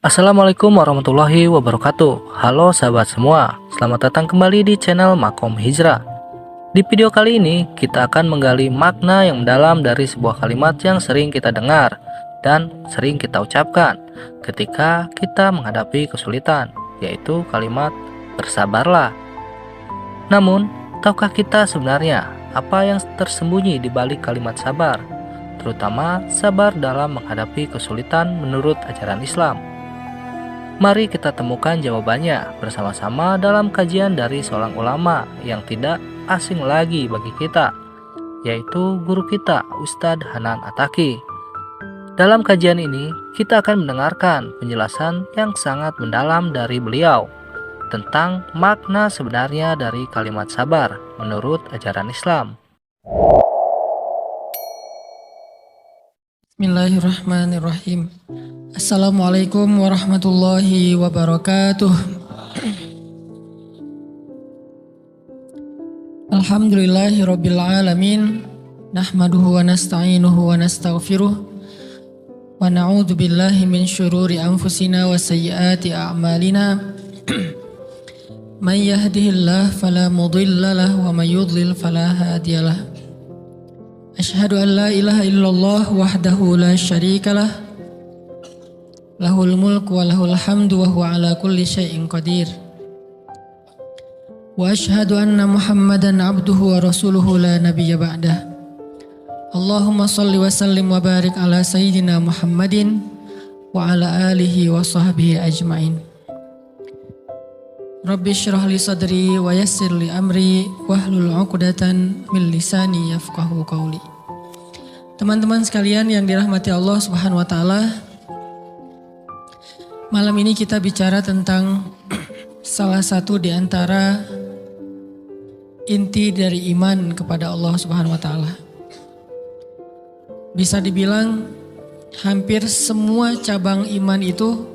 Assalamualaikum warahmatullahi wabarakatuh. Halo sahabat semua, selamat datang kembali di channel Makom Hijrah. Di video kali ini kita akan menggali makna yang mendalam dari sebuah kalimat yang sering kita dengar dan sering kita ucapkan ketika kita menghadapi kesulitan, yaitu kalimat bersabarlah. Namun, tahukah kita sebenarnya apa yang tersembunyi di balik kalimat sabar, terutama sabar dalam menghadapi kesulitan menurut ajaran Islam? Mari kita temukan jawabannya bersama-sama dalam kajian dari seorang ulama yang tidak asing lagi bagi kita, yaitu guru kita Ustadz Hanan Attaqi. Dalam kajian ini, kita akan mendengarkan penjelasan yang sangat mendalam dari beliau tentang makna sebenarnya dari kalimat sabar menurut ajaran Islam. Bismillahirrahmanirrahim. Assalamualaikum warahmatullahi wabarakatuh. Alhamdulillahirabbil alamin. Nahmaduhu wa nasta'inuhu wa nastaghfiruh. Wa na'udzu billahi min syururi anfusina wa sayyiati a'malina. May yahdihillahu fala mudilla lahu wa may yudlil fala hadiyalah. Asyhadu an la ilaha illallah wahdahu la syarikalah. Lahul mulku wa lahul hamdu wa huwa ala kulli syai'in qadir. Wa asyhadu anna Muhammadan abduhu wa rasuluhu la nabiyya ba'dah. Allahumma salli wa sallim wa barik ala sayyidina Muhammadin wa ala alihi wa sahbihi ajmain. Rabbi syrah li sadri wa yassir li amri wahlul 'uqdatan min lisani yafqahu qawli. Teman-teman sekalian yang dirahmati Allah Subhanahu wa taala, malam ini kita bicara tentang salah satu di antara inti dari iman kepada Allah Subhanahu wa taala. Bisa dibilang hampir semua cabang iman itu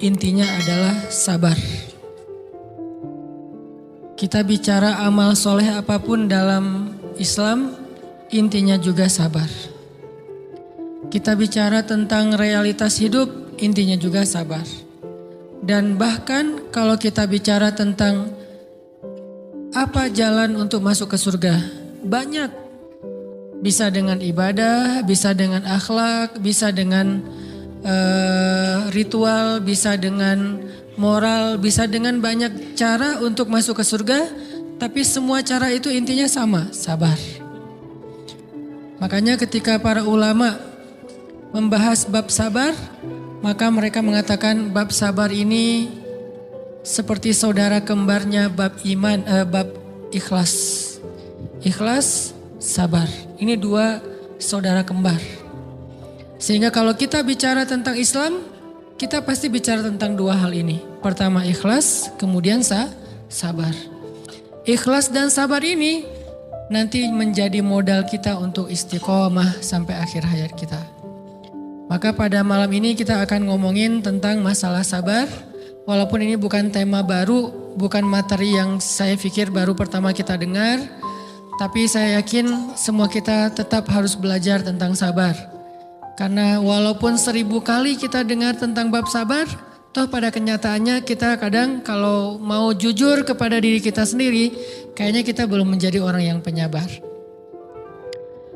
intinya adalah sabar. Kita bicara amal soleh apapun dalam Islam, intinya juga sabar. Kita bicara tentang realitas hidup, intinya juga sabar. Dan bahkan kalau kita bicara tentang apa jalan untuk masuk ke surga, banyak. Bisa dengan ibadah, bisa dengan akhlak, bisa dengan ritual, bisa dengan moral, bisa dengan banyak cara untuk masuk ke surga. Tapi semua cara itu intinya sama, sabar. Makanya ketika para ulama membahas bab sabar, maka mereka mengatakan bab sabar ini seperti saudara kembarnya bab iman, bab ikhlas. Ikhlas, sabar. Ini dua saudara kembar. Sehingga kalau kita bicara tentang Islam, kita pasti bicara tentang dua hal ini. Pertama ikhlas, kemudian sabar. Ikhlas dan sabar ini nanti menjadi modal kita untuk istiqomah sampai akhir hayat kita. Maka pada malam ini kita akan ngomongin tentang masalah sabar. Walaupun ini bukan tema baru, bukan materi yang saya pikir baru pertama kita dengar. Tapi saya yakin semua kita tetap harus belajar tentang sabar. Karena walaupun 1000 kali kita dengar tentang bab sabar, toh pada kenyataannya kita kadang kalau mau jujur kepada diri kita sendiri, kayaknya kita belum menjadi orang yang penyabar.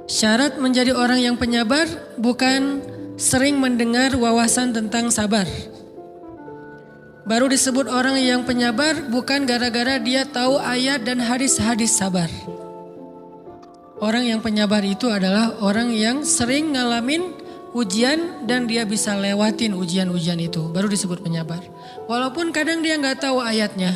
Syarat menjadi orang yang penyabar bukan sering mendengar wawasan tentang sabar. Baru disebut orang yang penyabar bukan gara-gara dia tahu ayat dan hadis-hadis sabar. Orang yang penyabar itu adalah orang yang sering ngalamin ujian dan dia bisa lewatin ujian-ujian itu. Baru disebut penyabar. Walaupun kadang dia gak tahu ayatnya.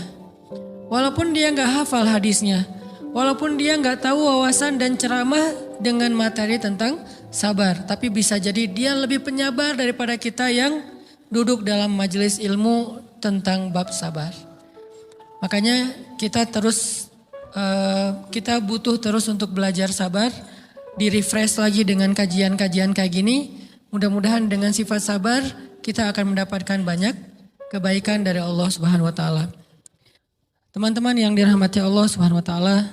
Walaupun dia gak hafal hadisnya. Walaupun dia gak tahu wawasan dan ceramah dengan materi tentang sabar. Tapi bisa jadi dia lebih penyabar daripada kita yang duduk dalam majelis ilmu tentang bab sabar. Makanya kita butuh terus untuk belajar sabar. Di-refresh lagi dengan kajian-kajian kayak gini. Mudah-mudahan dengan sifat sabar kita akan mendapatkan banyak kebaikan dari Allah Subhanahu wa taala. Teman-teman yang dirahmati Allah Subhanahu wa taala,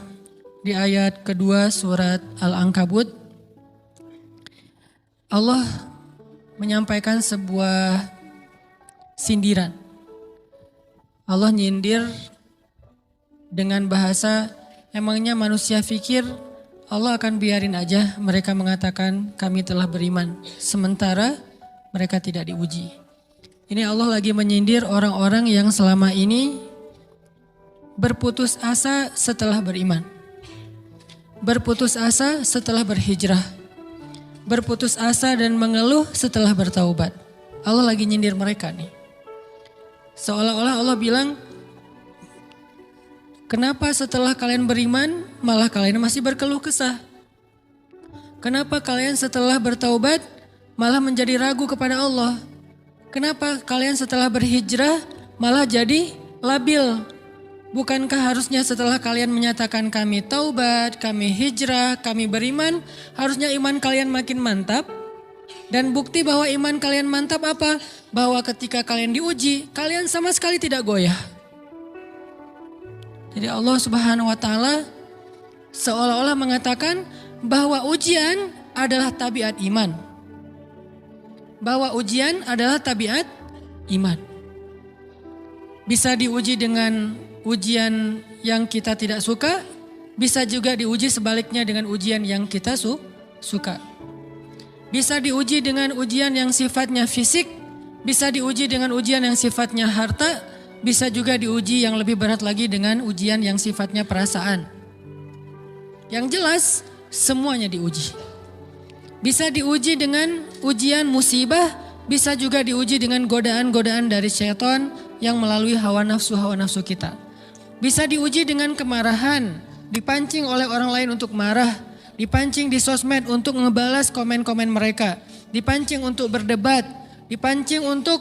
di ayat kedua surat Al-Ankabut Allah menyampaikan sebuah sindiran. Allah nyindir dengan bahasa, emangnya manusia pikir Allah akan biarin aja mereka mengatakan kami telah beriman, sementara mereka tidak diuji. Ini Allah lagi menyindir orang-orang yang selama ini berputus asa setelah beriman. Berputus asa setelah berhijrah. Berputus asa dan mengeluh setelah bertaubat. Allah lagi nyindir mereka nih. Seolah-olah Allah bilang, kenapa setelah kalian beriman malah kalian masih berkeluh kesah? Kenapa kalian setelah bertaubat malah menjadi ragu kepada Allah? Kenapa kalian setelah berhijrah malah jadi labil? Bukankah harusnya setelah kalian menyatakan kami taubat, kami hijrah, kami beriman, harusnya iman kalian makin mantap? Dan bukti bahwa iman kalian mantap apa? Bahwa ketika kalian diuji, kalian sama sekali tidak goyah. Jadi Allah Subhanahu wa taala seolah-olah mengatakan bahwa ujian adalah tabiat iman. Bahwa ujian adalah tabiat iman. Bisa diuji dengan ujian yang kita tidak suka, bisa juga diuji sebaliknya dengan ujian yang kita suka. Bisa diuji dengan ujian yang sifatnya fisik, bisa diuji dengan ujian yang sifatnya harta, bisa juga diuji yang lebih berat lagi dengan ujian yang sifatnya perasaan. Yang jelas semuanya diuji. Bisa diuji dengan ujian musibah, bisa juga diuji dengan godaan-godaan dari syaitan yang melalui hawa nafsu kita. Bisa diuji dengan kemarahan, dipancing oleh orang lain untuk marah, dipancing di sosmed untuk ngebalas komen-komen mereka, dipancing untuk berdebat, dipancing untuk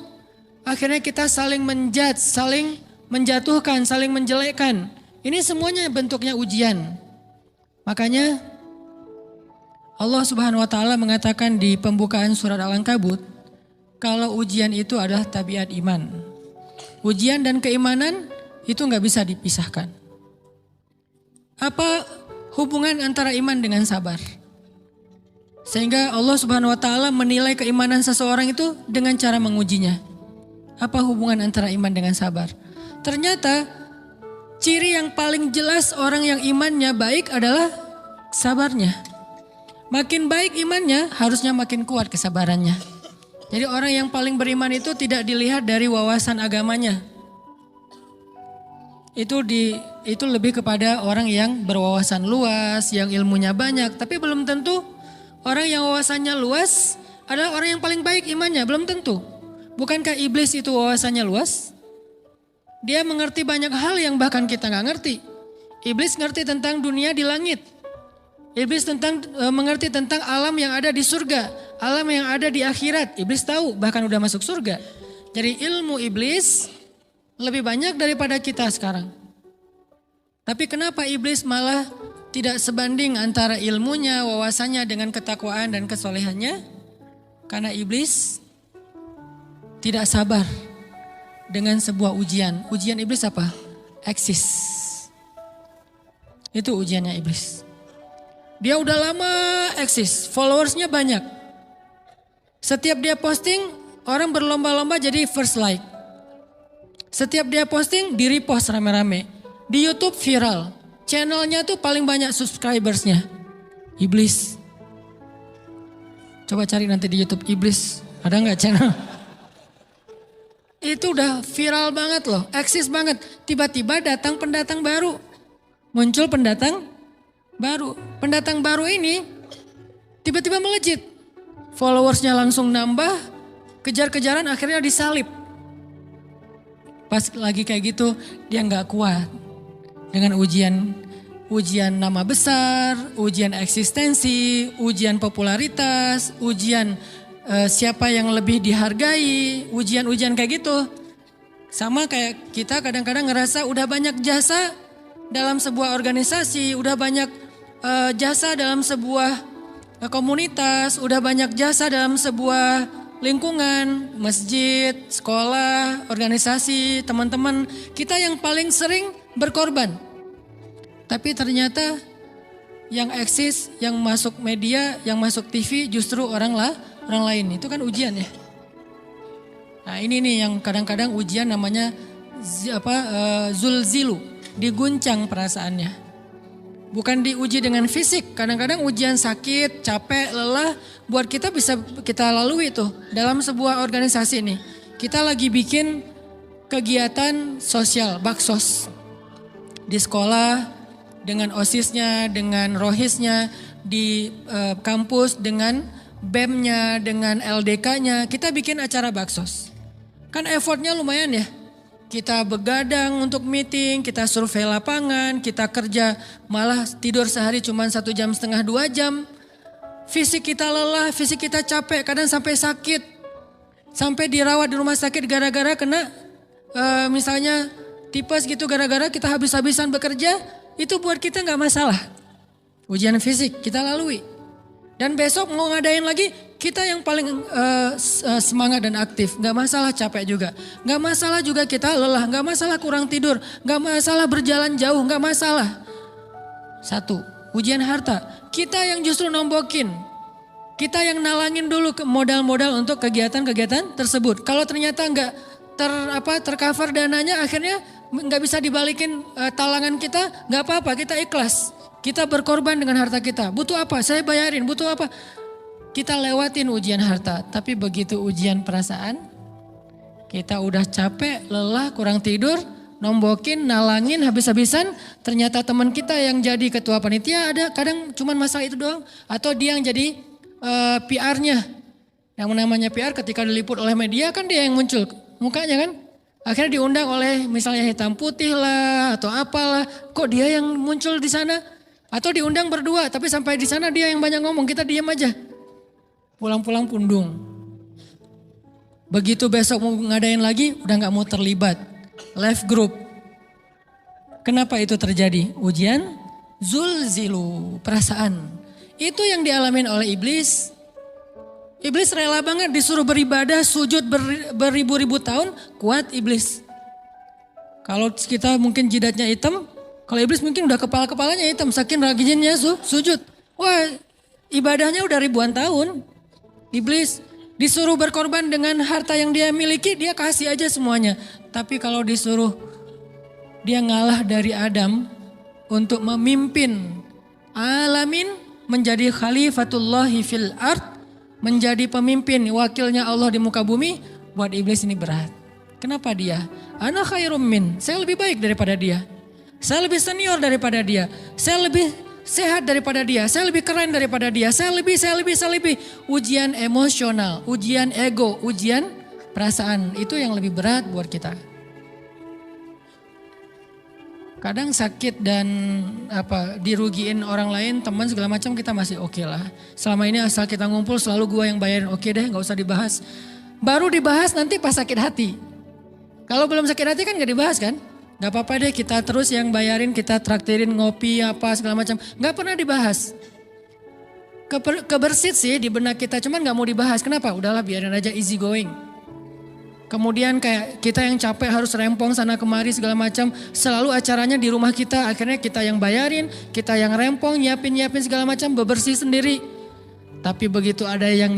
akhirnya kita saling menjudge, saling menjatuhkan, saling menjelekkan. Ini semuanya bentuknya ujian. Makanya Allah Subhanahu wa taala mengatakan di pembukaan surat Al-Ankabut, kalau ujian itu adalah tabiat iman. Ujian dan keimanan itu nggak bisa dipisahkan. Apa hubungan antara iman dengan sabar? Sehingga Allah Subhanahu wa taala menilai keimanan seseorang itu dengan cara mengujinya. Apa hubungan antara iman dengan sabar? Ternyata ciri yang paling jelas orang yang imannya baik adalah sabarnya. Makin baik imannya, harusnya makin kuat kesabarannya. Jadi orang yang paling beriman itu tidak dilihat dari wawasan agamanya. Itu lebih kepada orang yang berwawasan luas, yang ilmunya banyak. Tapi belum tentu orang yang wawasannya luas adalah orang yang paling baik imannya, belum tentu. Bukankah iblis itu wawasannya luas? Dia mengerti banyak hal yang bahkan kita gak ngerti. Iblis ngerti tentang dunia di langit. Iblis mengerti tentang alam yang ada di surga, alam yang ada di akhirat. Iblis tahu, bahkan udah masuk surga. Jadi ilmu iblis lebih banyak daripada kita sekarang. Tapi kenapa iblis malah tidak sebanding antara ilmunya, wawasannya dengan ketakwaan dan kesolehannya? Karena iblis tidak sabar dengan sebuah ujian. Ujian iblis apa? Eksis. Itu ujiannya iblis. Dia udah lama eksis, followersnya banyak. Setiap dia posting, orang berlomba-lomba jadi first like. Setiap dia posting, di repost rame-rame. Di YouTube viral. Channelnya tuh paling banyak subscribersnya. Iblis. Coba cari nanti di YouTube iblis. Ada gak channel? Itu udah viral banget loh, eksis banget. Tiba-tiba datang pendatang baru. Muncul pendatang baru. Pendatang baru ini tiba-tiba melejit. Followersnya langsung nambah, kejar-kejaran akhirnya disalib. Pas lagi kayak gitu dia gak kuat. Dengan ujian nama besar, ujian eksistensi, ujian popularitas, ujian siapa yang lebih dihargai, ujian-ujian kayak gitu. Sama kayak kita kadang-kadang ngerasa udah banyak jasa dalam sebuah organisasi, udah banyak jasa dalam sebuah komunitas, udah banyak jasa dalam sebuah lingkungan, masjid, sekolah, organisasi, teman-teman. Kita yang paling sering berkorban. Tapi ternyata yang eksis, yang masuk media, yang masuk TV justru orang lain. Itu kan ujian ya. Nah ini nih yang kadang-kadang ujian namanya zulzilu, diguncang perasaannya. Bukan diuji dengan fisik, kadang-kadang ujian sakit, capek, lelah, buat kita bisa kita lalui tuh dalam sebuah organisasi nih. Kita lagi bikin kegiatan sosial, baksos. Di sekolah, dengan OSIS-nya, dengan ROHIS-nya, di kampus, dengan BEM-nya, dengan LDK-nya, kita bikin acara baksos. Kan effortnya lumayan ya. Kita begadang untuk meeting, kita survei lapangan, kita kerja malah tidur sehari cuma 1,5 jam, 2 jam. Fisik kita lelah, fisik kita capek, kadang sampai sakit. Sampai dirawat di rumah sakit gara-gara kena misalnya tipes gitu, gara-gara kita habis-habisan bekerja, itu buat kita gak masalah. Ujian fisik kita lalui. Dan besok mau ngadain lagi, kita yang paling semangat dan aktif. Gak masalah capek juga. Gak masalah juga kita lelah. Gak masalah kurang tidur. Gak masalah berjalan jauh. Gak masalah. Satu, ujian harta. Kita yang justru nombokin. Kita yang nalangin dulu modal-modal untuk kegiatan-kegiatan tersebut. Kalau ternyata gak tercover dananya, akhirnya gak bisa dibalikin talangan kita. Gak apa-apa, kita ikhlas. Kita berkorban dengan harta kita. Butuh apa? Saya bayarin. Butuh apa? Kita lewatin ujian harta. Tapi begitu ujian perasaan, kita udah capek, lelah, kurang tidur, nombokin, nalangin habis-habisan. Ternyata teman kita yang jadi ketua panitia ada kadang cuman masalah itu doang. Atau dia yang jadi PR-nya. Yang namanya PR ketika diliput oleh media kan dia yang muncul mukanya kan. Akhirnya diundang oleh misalnya hitam putih lah atau apalah. Kok dia yang muncul di sana? Atau diundang berdua, tapi sampai di sana dia yang banyak ngomong, kita diam aja. Pulang-pulang pundung. Begitu besok mau ngadain lagi, udah gak mau terlibat. Left group. Kenapa itu terjadi? Ujian zulzilu, perasaan. Itu yang dialamin oleh iblis. Iblis rela banget disuruh beribadah, sujud beribu-ribu tahun, kuat iblis. Kalau kita mungkin jidatnya hitam, kalau iblis mungkin udah kepala-kepalanya hitam, saking rajinnya sujud. Wah, ibadahnya udah ribuan tahun. Iblis disuruh berkorban dengan harta yang dia miliki, dia kasih aja semuanya. Tapi kalau disuruh dia ngalah dari Adam untuk memimpin alamin, menjadi khalifatullahi fil ard, menjadi pemimpin, wakilnya Allah di muka bumi, buat iblis ini berat. Kenapa dia? Ana khairum min, saya lebih baik daripada dia. Saya lebih senior daripada dia. Saya lebih sehat daripada dia. Saya lebih keren daripada dia. Saya lebih. Ujian emosional, ujian ego, ujian perasaan. Itu yang lebih berat buat kita. Kadang sakit dan dirugiin orang lain, teman segala macam kita masih oke lah. Selama ini asal kita ngumpul selalu gua yang bayarin, oke deh gak usah dibahas. Baru dibahas nanti pas sakit hati. Kalau belum sakit hati kan gak dibahas kan? Gak apa-apa deh kita terus yang bayarin, kita traktirin ngopi apa segala macam. Gak pernah dibahas. Kebersit sih di benak kita, cuman gak mau dibahas. Kenapa? Udahlah biarin aja, easy going. Kemudian kayak kita yang capek harus rempong sana kemari segala macam. Selalu acaranya di rumah kita, akhirnya kita yang bayarin, kita yang rempong, nyiapin segala macam, bebersih sendiri. Tapi begitu ada yang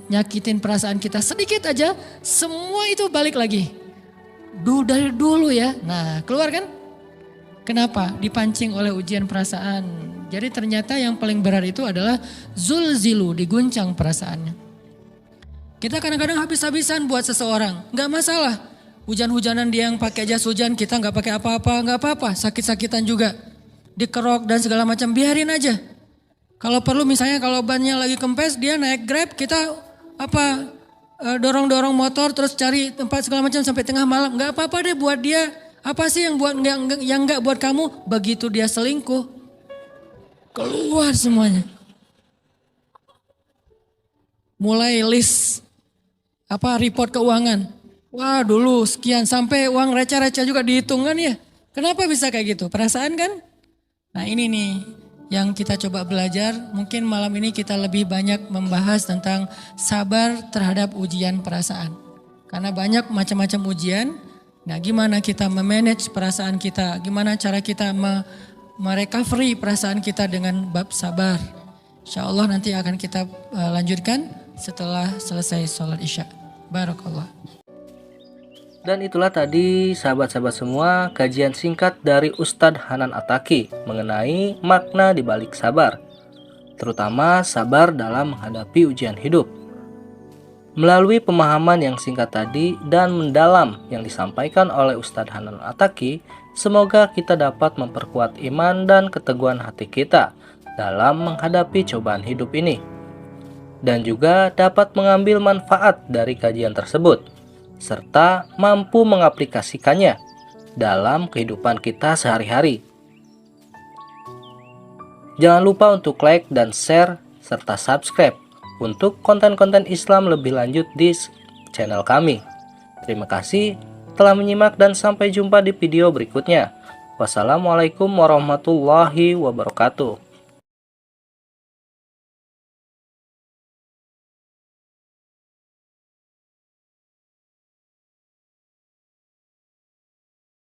nyakitin perasaan kita sedikit aja, semua itu balik lagi. Dari dulu ya. Nah, keluar kan? Kenapa? Dipancing oleh ujian perasaan. Jadi ternyata yang paling berat itu adalah zulzilu, diguncang perasaannya. Kita kadang-kadang habis-habisan buat seseorang, gak masalah. Hujan-hujanan dia yang pakai jas hujan, kita gak pakai apa-apa, gak apa-apa. Sakit-sakitan juga, dikerok dan segala macam, biarin aja. Kalau perlu misalnya kalau bannya lagi kempes, dia naik Grab, kita dorong-dorong motor terus cari tempat segala macam sampai tengah malam. Gak apa-apa deh buat dia. Apa sih yang gak buat kamu? Begitu dia selingkuh, keluar semuanya. Mulai list report keuangan. Wah dulu sekian, sampai uang receh-receh juga dihitung kan ya. Kenapa bisa kayak gitu? Perasaan kan? Nah ini nih yang kita coba belajar. Mungkin malam ini kita lebih banyak membahas tentang sabar terhadap ujian perasaan. Karena banyak macam-macam ujian. Nah gimana kita memanage perasaan kita. Gimana cara kita merecovery perasaan kita dengan bab sabar. Insya Allah nanti akan kita lanjutkan setelah selesai sholat isya. Barakallah. Dan itulah tadi sahabat-sahabat semua kajian singkat dari Ustadz Hanan Attaqi mengenai makna di balik sabar, terutama sabar dalam menghadapi ujian hidup. Melalui pemahaman yang singkat tadi dan mendalam yang disampaikan oleh Ustadz Hanan Attaqi, semoga kita dapat memperkuat iman dan keteguhan hati kita dalam menghadapi cobaan hidup ini, dan juga dapat mengambil manfaat dari kajian tersebut, serta mampu mengaplikasikannya dalam kehidupan kita sehari-hari. Jangan lupa untuk like dan share serta subscribe untuk konten-konten Islam lebih lanjut di channel kami. Terima kasih telah menyimak dan sampai jumpa di video berikutnya. Wassalamualaikum warahmatullahi wabarakatuh.